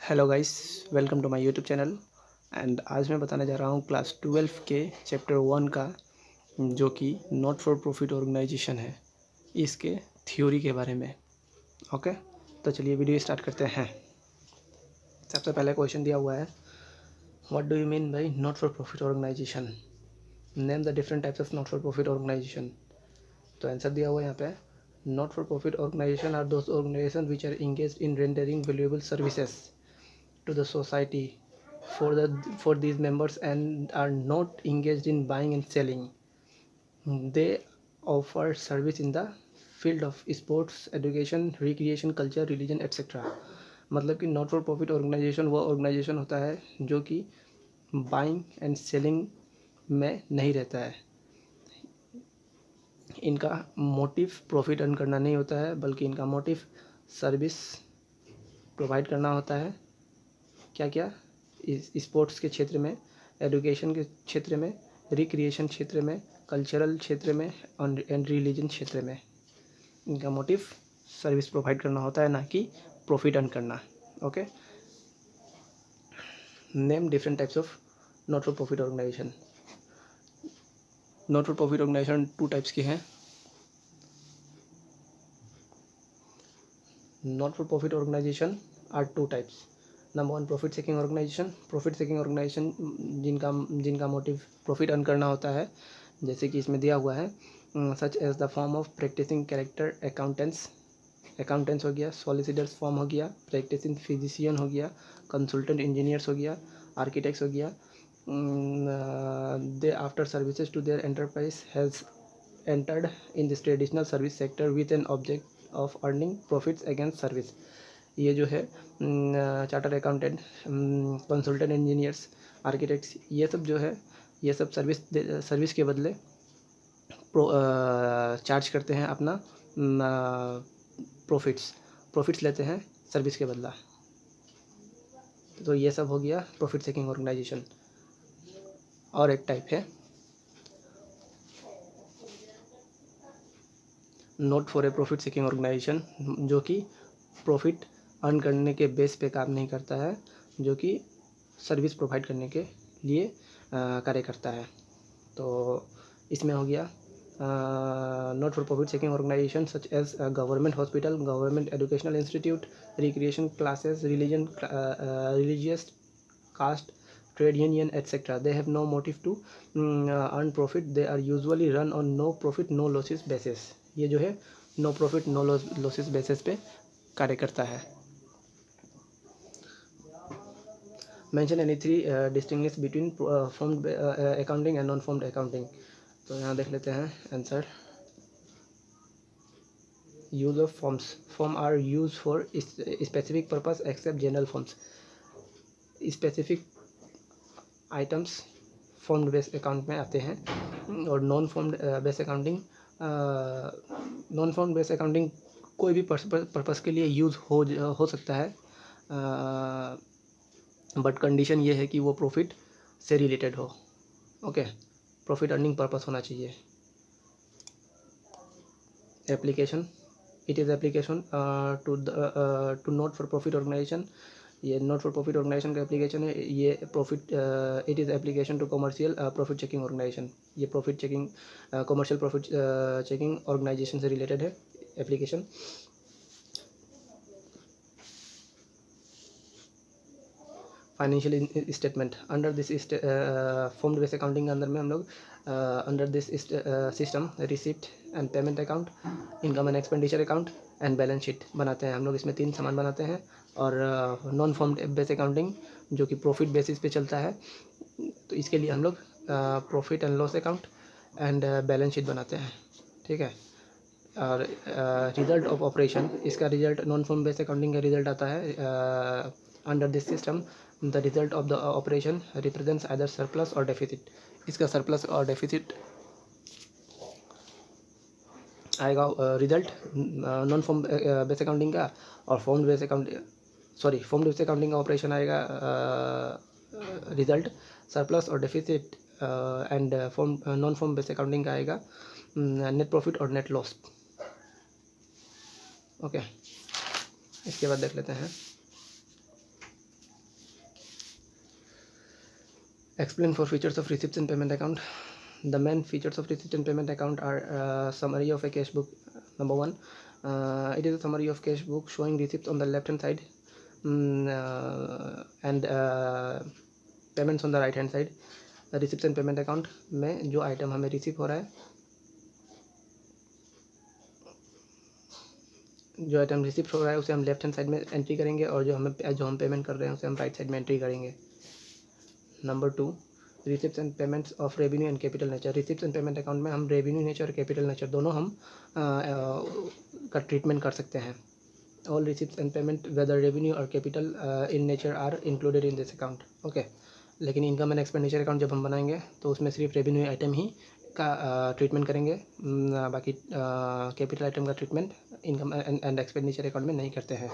Hello guys, welcome to my YouTube channel. And आज मैं बताने जा रहा हूँ क्लास 12 के चैप्टर 1 का, जो कि नॉट फॉर प्रॉफिट ऑर्गेनाइजेशन है, इसके थ्योरी के बारे में। ओके, तो चलिए वीडियो स्टार्ट करते हैं। सबसे पहले क्वेश्चन दिया हुआ है, what do you mean by not for profit organisation, name the different types of not for profit organisation. तो आंसर दिया हुआ है यहाँ पे, not for profit organisation are those organisation which are engage in rendering valuable services to the society for these members and are not engaged in buying and selling. They offer service in the field of sports, education, recreation, culture, religion, etc. मतलब कि not for profit organisation वो organisation होता है जो कि buying and selling में नहीं रहता है। इनका मोटिव प्रॉफिट अर्न करना नहीं होता है, बल्कि इनका मोटिव सर्विस प्रोवाइड करना होता है। क्या क्या, इस स्पोर्ट्स के क्षेत्र में, एजुकेशन के क्षेत्र में, रिक्रिएशन क्षेत्र में, कल्चरल क्षेत्र में एंड रिलीजन क्षेत्र में। इनका मोटिव सर्विस प्रोवाइड करना होता है, ना कि प्रॉफिट अर्न करना। Okay, name different types of not for profit organisation. Not for profit organisation 2 types की हैं। Not for profit organisation are 2 types. Number 1, profit seeking organisation. Profit seeking organisation जिनका motive profit earn करना होता है, जैसे कि इसमें दिया हुआ है, such as the form of practising कैरेक्टर अकाउंटेंट्स हो गया, सॉलिसिटर्स फॉर्म हो गया, प्रैक्टिसिंग फिजिशियन हो गया, कंसल्टेंट इंजीनियर्स हो गया, आर्किटेक्ट्स हो गया। They after services to their enterprise has entered in this traditional service sector with an object of earning profits against service। ये जो है charter accountant, consultant engineers, architects, ये सब जो है, ये सब सर्विस के बदले चार्ज करते हैं अपना प्रॉफिट्स लेते हैं सर्विस के बदला। तो ये सब हो गया प्रॉफिट सेकिंग ऑर्गेनाइजेशन। और एक टाइप है not for a profit seeking organisation, जो कि प्रॉफिट अर्न करने के बेस पे काम नहीं करता है, जो कि सर्विस प्रोवाइड करने के लिए कार्य करता है। तो इसमें हो गया not for profit seeking organisation such as government hospital, government educational institute, recreation classes, religious caste, trade union, etc. They have no motive to earn profit. They are usually run on no profit no losses basis। ये जो है no profit no losses basis पे कार्य करता है। Mention any 3 distinguish between formed accounting and non formed accounting. तो यहाँ देख लेते हैं answer. Use of forms. Form are use for specific purpose except general forms. Specific items formed base account में आते हैं, और नॉन फॉर्म्ड बेस अकाउंटिंग कोई भी पर्पस के लिए यूज़ हो सकता है, बट कंडीशन ये है कि वो प्रॉफिट से रिलेटेड हो। ओके, प्रॉफिट अर्निंग पर्पस होना चाहिए। Application, it is application to not for profit organisation. ये नॉट फॉर प्रॉफिट ऑर्गेनाइजेशन का एप्लीकेशन है। ये profit, it is application to commercial profit checking organisation. ये profit checking commercial profit checking organisation से related है application. Financial statement under this formed base accounting के अंदर में हम लोग under this system receipt and payment account, income and expenditure account and balance sheet बनाते हैं। हम लोग इसमें 3 सामान बनाते हैं। और नॉन फॉर्म्ड बेस अकाउंटिंग जो कि प्रॉफिट बेसिस पे चलता है, तो इसके लिए हम लोग profit and loss account and balance sheet बनाते हैं। ठीक है। और रिजल्ट ऑफ ऑपरेशन, इसका result non farm base accounting का रिजल्ट आता है under this system. The result of the operation represents either surplus और डेफिसिट। इसका सरप्लस और डेफिसिट आएगा result non farm base accounting का, और फॉर्म्ड बेस अकाउंटिंग का ऑपरेशन आएगा रिजल्ट सरप्लस और deficit, and non farm base accounting का आएगा नेट प्रॉफिट और नेट लॉस। ओके, इसके बाद देख लेते हैं Explain 4 features of receipts and payment account. The main features of receipt and payment account are summary of a cash book. Number one, it is a summary of cash book showing receipts on the left hand side and payments on the right hand side. Receipts and payment account में जो item हमें receive हो रहा है, जो item receive हो रहा है उसे हम लेफ्ट हैंड साइड में एंट्री करेंगे और जो हम पेमेंट कर रहे हैं उसे हम राइट साइड में एंट्री करेंगे. Number two, receipt and payments of revenue and capital nature. Receipt and payment account में हम रेवेन्यू नेचर और कैपिटल नेचर दोनों हम का ट्रीटमेंट कर सकते हैं. All receipt and payment whether revenue और capital in nature are included in this account. Okay, लेकिन इनकम एंड एक्सपेंडिचर अकाउंट जब हम बनाएंगे तो उसमें सिर्फ रेवेन्यू आइटम ही का ट्रीटमेंट करेंगे, बाकी कैपिटल आइटम का treatment income and expenditure account में नहीं करते हैं.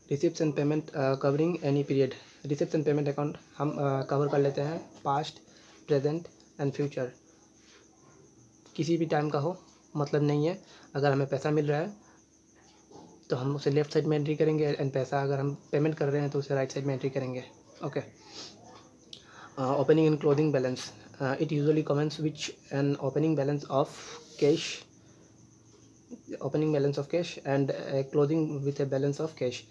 Receipts and payment covering any period. Receipts and payment account हम कवर कर लेते हैं पास्ट, प्रेजेंट एंड फ्यूचर. किसी भी टाइम का हो मतलब नहीं है. अगर हमें पैसा मिल रहा है तो हम उसे लेफ्ट साइड में एंट्री करेंगे एंड पैसा अगर हम पेमेंट कर रहे हैं तो उसे राइट साइड में एंट्री करेंगे. Okay. Opening and closing balance. It usually comments which an opening balance of cash, opening balance of cash and closing with a balance of cash.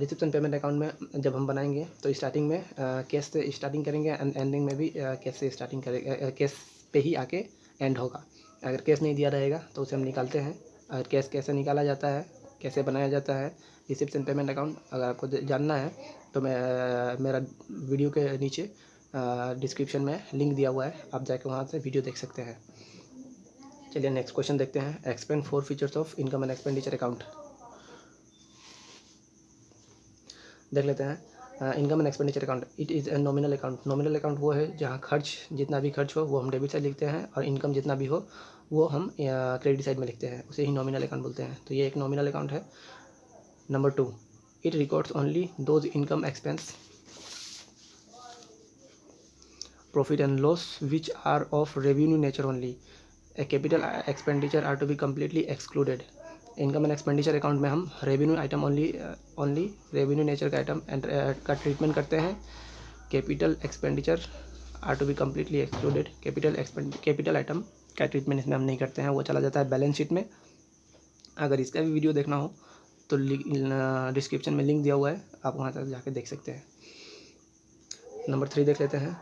Receipt and payment account में जब हम बनाएंगे तो starting में cash से starting करेंगे and ending में भी कैश से स्टार्टिंग करेंगे. कैश पे ही आके एंड होगा. अगर कैश नहीं दिया रहेगा तो उसे हम निकालते हैं. अगर कैश कैसे निकाला जाता है, कैसे बनाया जाता है रिसिप्ट एंड पेमेंट अकाउंट, अगर आपको जानना है तो मेरा वीडियो के नीचे डिस्क्रिप्शन में लिंक दिया हुआ है, आप जाके वहाँ से वीडियो देख सकते हैं. चलिए नेक्स्ट क्वेश्चन देखते हैं. Explain 4 features of income and expenditure account. देख लेते हैं. Income and expenditure account, it is a nominal account. Nominal account वो है जहाँ खर्च जितना भी खर्च हो वो हम डेबिट साइड लिखते हैं और इनकम जितना भी हो वो हम क्रेडिट साइड में लिखते हैं, उसे ही नॉमिनल अकाउंट बोलते हैं. तो ये एक नॉमिनल अकाउंट है. Number two, it records only those income expense profit and loss which are of revenue nature only. A capital expenditure are to be completely excluded. Income and expenditure account में हम revenue item only revenue nature का item का treatment करते हैं. Capital expenditure are to be completely excluded. Capital item का treatment इसमें हम नहीं करते हैं, वो चला जाता है बैलेंस शीट में. अगर इसका भी वीडियो देखना हो तो डिस्क्रिप्शन में लिंक दिया हुआ है, आप वहाँ तक जाके देख सकते हैं. नंबर 3 देख लेते हैं.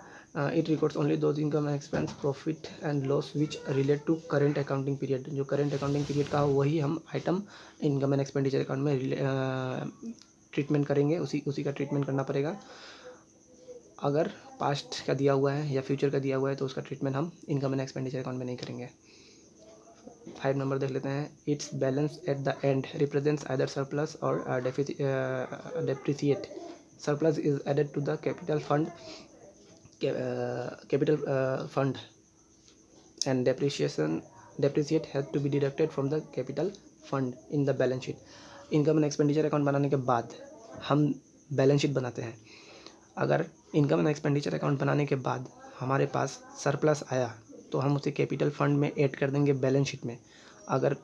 It records only those income expense profit and loss which relate to current accounting period. जो करेंट अकाउंटिंग पीरियड का हो वही हम item income and expenditure account में ट्रीटमेंट करेंगे, उसी का ट्रीटमेंट करना पड़ेगा. अगर पास्ट का दिया हुआ है या फ्यूचर का दिया हुआ है तो उसका ट्रीटमेंट हम इनकम एंड एक्सपेंडिचर अकाउंट में नहीं करेंगे. 5 नंबर देख लेते हैं. Its balance at the end represents either surplus और depreciate. Surplus is added to the capital fund and depreciate has to be deducted from the capital fund in the balance sheet. Income and expenditure account बनाने के बाद हम balance sheet बनाते हैं. अगर income and expenditure account बनाने के बाद हमारे पास सरप्लस आया तो हम उसे कैपिटल फंड में ऐड कर देंगे बैलेंस शीट में. अगर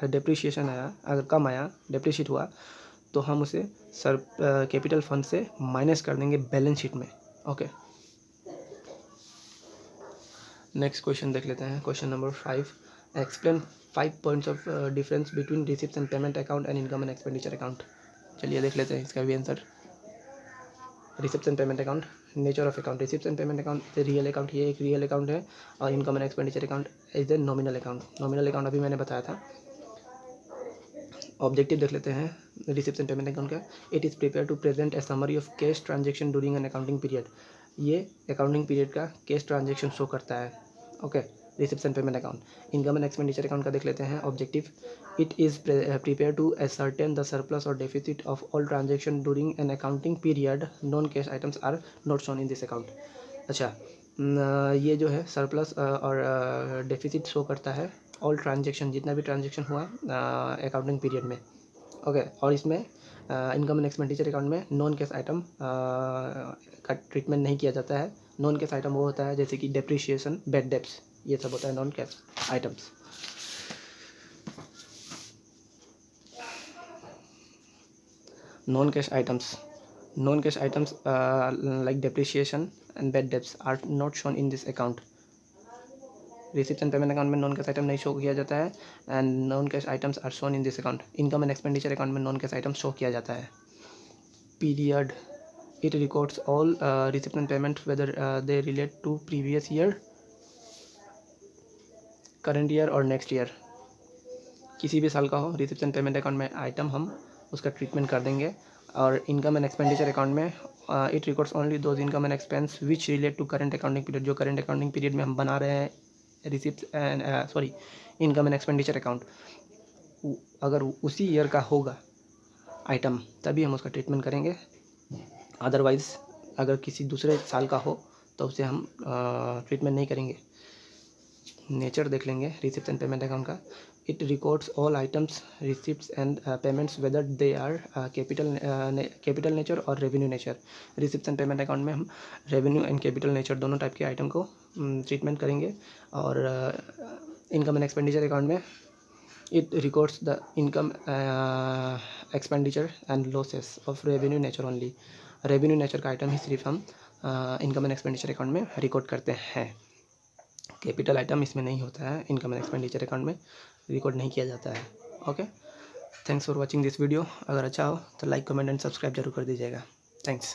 डेप्रिशिएशन आया, अगर कम आया, डेप्रिशिएट हुआ तो हम उसे कैपिटल फंड से माइनस कर देंगे बैलेंस शीट में. ओके. नेक्स्ट क्वेश्चन देख लेते हैं. Question number 5. Explain 5 points of difference between receipt and payment account and income and expenditure account. चलिए देख लेते हैं इसका भी answer. Receipt and payment account, nature of account. Receipt and payment account real account, ये एक रियल अकाउंट है और income and expenditure account is a nominal account. Nominal account अभी मैंने बताया था. ऑब्जेक्टिव देख लेते हैं रिसिप्ट एंड पेमेंट अकाउंट का. It is prepare to present a summary of cash transaction during an accounting period. ये अकाउंटिंग पीरियड का कैश ट्रांजेक्शन शो करता है. Okay. Receipt and payment account. Income and expenditure account का देख लेते हैं. Objective, it is prepare to ascertain the surplus और deficit of all transaction during an accounting period. Non cash items are not shown in this account. अच्छा, ये जो है surplus और डेफिसिट शो करता है ऑल ट्रांजेक्शन, जितना भी ट्रांजेक्शन हुआ अकाउंटिंग पीरियड में. ओके. और इसमें इनकम एंड एक्सपेंडिचर अकाउंट में नॉन कैश आइटम का ट्रीटमेंट नहीं किया जाता है. नॉन कैश आइटम वो होता है जैसे कि डेप्रिशिएशन, बैड डेब्ट्स, ये सब होता है non cash items. Non cash items like depreciation and bad debts are not shown in this account. Receipt and payment account में नॉन कैश आइटम नहीं शो किया जाता है and non cash items are shown in this account. Income and expenditure account में non cash item show किया जाता है. Period, it records all receipt and payment whether they relate to previous year, current year और next year. किसी भी साल का हो, रिसिप्ट एंड पेमेंट अकाउंट में आइटम हम उसका ट्रीटमेंट कर देंगे. और इनकम एंड एक्सपेंडिचर अकाउंट में it records only those income and expense which relate to current accounting period. जो करंट अकाउंटिंग पीरियड में हम बना रहे हैं receipt and income and expenditure account, अगर उसी ईयर का होगा आइटम तभी हम उसका ट्रीटमेंट करेंगे. अदरवाइज़ अगर किसी दूसरे साल का हो तो उसे हम ट्रीटमेंट नहीं करेंगे. नेचर देख लेंगे रिसिप्ट एंड पेमेंट अकाउंट का. It records all items, receipts and payments whether they are capital nature और revenue nature. Receipt and payment account में हम रेवेन्यू एंड कैपिटल नेचर दोनों टाइप के आइटम को ट्रीटमेंट करेंगे. और इनकम एंड एक्सपेंडिचर अकाउंट में it records the income expenditure and losses of revenue nature only. Revenue nature का आइटम ही सिर्फ हम इनकम एंड एक्सपेंडिचर अकाउंट में रिकॉर्ड करते हैं. कैपिटल आइटम इसमें नहीं होता है, इनकम एंड एक्सपेंडिचर अकाउंट में रिकॉर्ड नहीं किया जाता है. Okay, thanks for watching this video. अगर अच्छा हो तो लाइक, कमेंट एंड सब्सक्राइब जरूर कर दीजिएगा. थैंक्स.